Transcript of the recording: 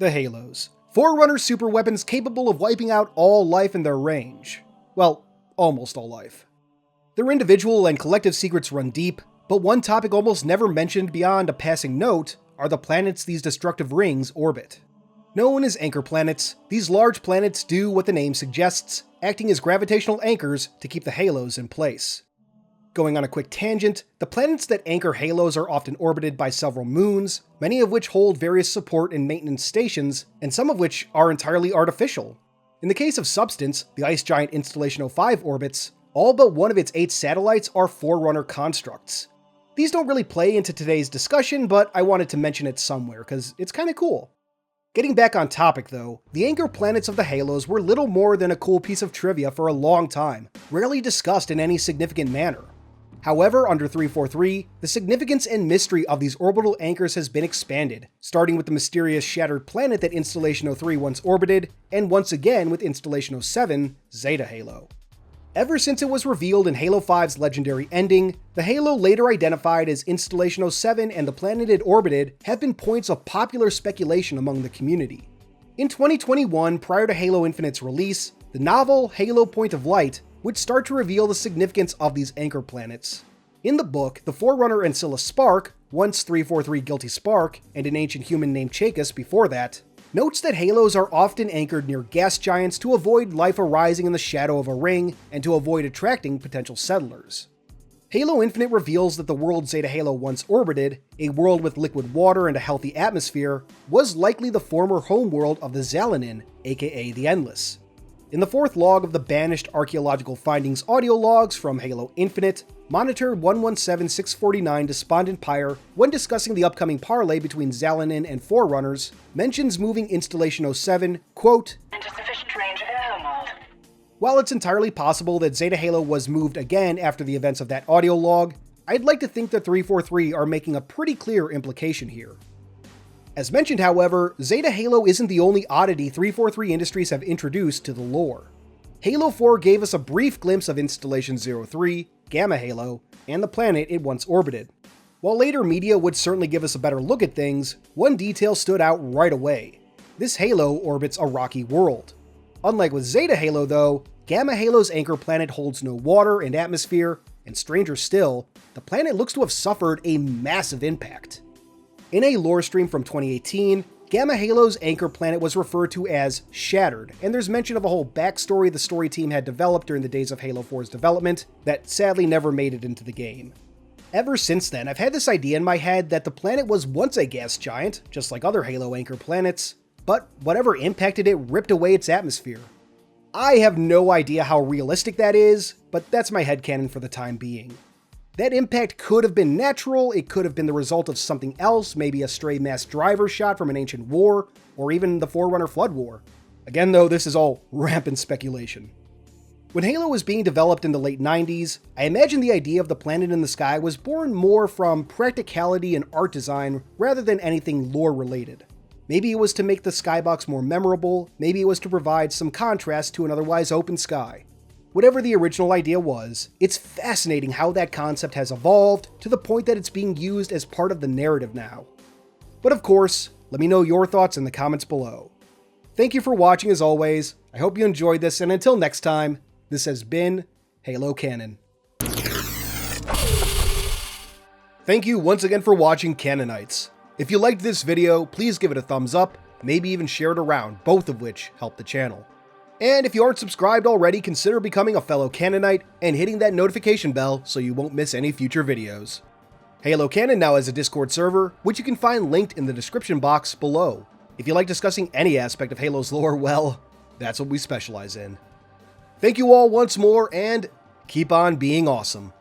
The Halos. Forerunner superweapons capable of wiping out all life in their range. Well, almost all life. Their individual and collective secrets run deep, but one topic almost never mentioned beyond a passing note are the planets these destructive rings orbit. Known as anchor planets, these large planets do what the name suggests, acting as gravitational anchors to keep the halos in place. Going on a quick tangent, the planets that anchor halos are often orbited by several moons, many of which hold various support and maintenance stations, and some of which are entirely artificial. In the case of Substance, the ice giant Installation 05 orbits, all but one of its 8 satellites are Forerunner constructs. These don't really play into today's discussion, but I wanted to mention it somewhere, because it's kinda cool. Getting back on topic though, the anchor planets of the Halos were little more than a cool piece of trivia for a long time, rarely discussed in any significant manner. However, under 343, the significance and mystery of these orbital anchors has been expanded, starting with the mysterious shattered planet that Installation 03 once orbited, and once again with Installation 07, Zeta Halo. Ever since it was revealed in Halo 5's legendary ending, the Halo later identified as Installation 07 and the planet it orbited have been points of popular speculation among the community. In 2021, prior to Halo Infinite's release, the novel Halo Point of Light would start to reveal the significance of these anchor planets. In the book, the Forerunner Ancilla Spark, once 343 Guilty Spark, and an ancient human named Chacus before that, notes that halos are often anchored near gas giants to avoid life arising in the shadow of a ring and to avoid attracting potential settlers. Halo Infinite reveals that the world Zeta Halo once orbited, a world with liquid water and a healthy atmosphere, was likely the former homeworld of the Zalanin, aka the Endless. In the 4th log of the Banished Archaeological Findings audio logs from Halo Infinite, Monitor 117649 Despondent Pyre, when discussing the upcoming parley between Zalanin and Forerunners, mentions moving Installation 07, quote, into sufficient range of their homeworld. While it's entirely possible that Zeta Halo was moved again after the events of that audio log, I'd like to think that 343 are making a pretty clear implication here. As mentioned, however, Zeta Halo isn't the only oddity 343 Industries have introduced to the lore. Halo 4 gave us a brief glimpse of Installation 03, Gamma Halo, and the planet it once orbited. While later media would certainly give us a better look at things, one detail stood out right away. This Halo orbits a rocky world. Unlike with Zeta Halo though, Gamma Halo's anchor planet holds no water and atmosphere, and stranger still, the planet looks to have suffered a massive impact. In a lore stream from 2018, Gamma Halo's anchor planet was referred to as Shattered, and there's mention of a whole backstory the story team had developed during the days of Halo 4's development that sadly never made it into the game. Ever since then, I've had this idea in my head that the planet was once a gas giant, just like other Halo anchor planets, but whatever impacted it ripped away its atmosphere. I have no idea how realistic that is, but that's my headcanon for the time being. That impact could have been natural, it could have been the result of something else, maybe a stray mass driver shot from an ancient war, or even the Forerunner Flood War. Again though, this is all rampant speculation. When Halo was being developed in the late 90s, I imagine the idea of the planet in the sky was born more from practicality and art design rather than anything lore related. Maybe it was to make the skybox more memorable, maybe it was to provide some contrast to an otherwise open sky. Whatever the original idea was, it's fascinating how that concept has evolved to the point that it's being used as part of the narrative now. But of course, let me know your thoughts in the comments below. Thank you for watching as always, I hope you enjoyed this, and until next time, this has been Halo Canon. Thank you once again for watching Canonites. If you liked this video, please give it a thumbs up, maybe even share it around, both of which help the channel. And if you aren't subscribed already, consider becoming a fellow Canonite and hitting that notification bell so you won't miss any future videos. Halo Canon now has a Discord server, which you can find linked in the description box below. If you like discussing any aspect of Halo's lore, well, that's what we specialize in. Thank you all once more, and keep on being awesome.